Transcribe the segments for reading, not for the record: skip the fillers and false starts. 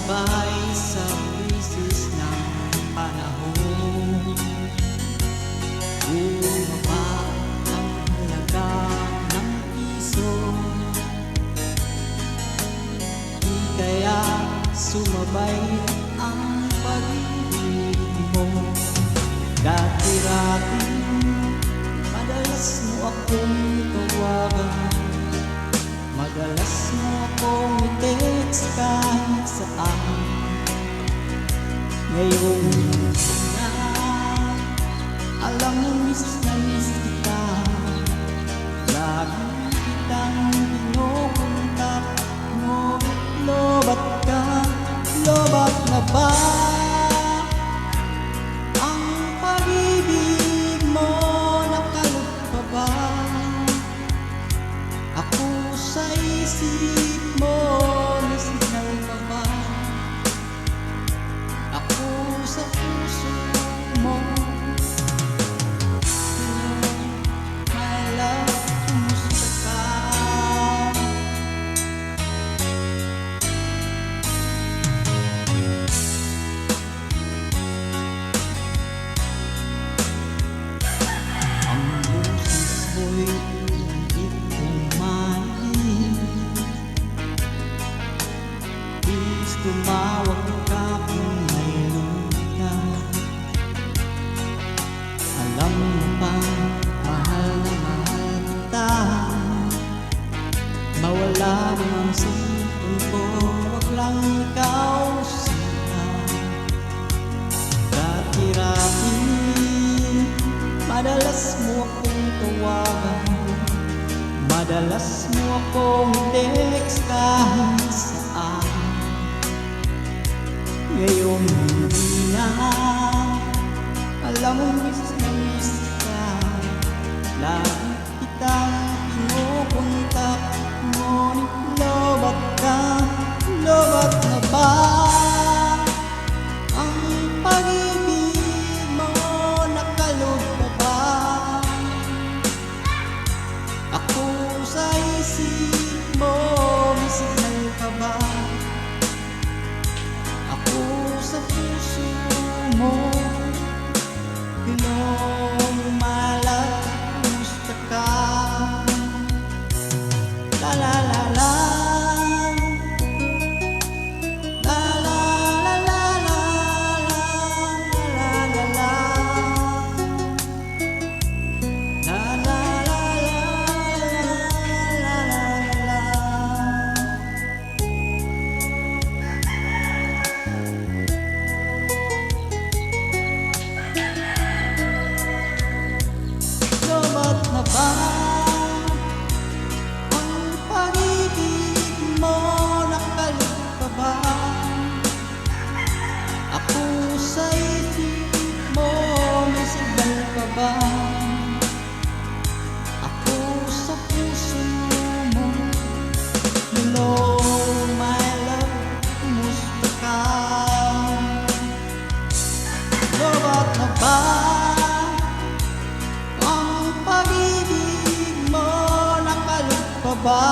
sumabay sa bisis ng panahon. Bumaba ang halaga ng piso, di kaya sumabay ang pag-ibig mo. Dati-dati madalas mo akong tawagan, madalas mo akong i-text kahit saan. Ngayon na alam mo miss na miss kita, lagi kitang pinupuntak. Ngunit lobat ka, lobat na ba ang pag-ibig mo? Nakalot pa ba ako sa isip mo? May signal pa ba ako sa puso mo? My love, kumusta ka? Ang boses mo'y hindi ko marinig. Please tumawag ka kung mayroon ka. Alam mo ba, mahal na mahal kita. Mawala rin ang sipon ko, wag lang ikaw sila. Dati-dati madalas mo akong tawagan, madalas mo akong text kahit saan. Ngayon hindi na, alam mo miss na miss ka, lagi kitang pinupuntak. Ngunit lobat ka, lobat na ba ang pag-ibig mo? Nakalog pa ba ako sa isip mo? May signal pa ba ako sa puso mo? Hello, my love, kumusta ka? La la la la, la la la la la, la la la, la la la la. Lobat na ba ang pag-ibig mo? Nakalot pa ba ako sa isip mo? May signal pa ba ako sa puso mo? Hello, my love, kumusta ka? Lobat na ba ang pag-ibig mo? Nakalot pa ba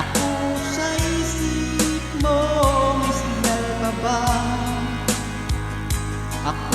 ako sa isip mo? May signal pa ba ako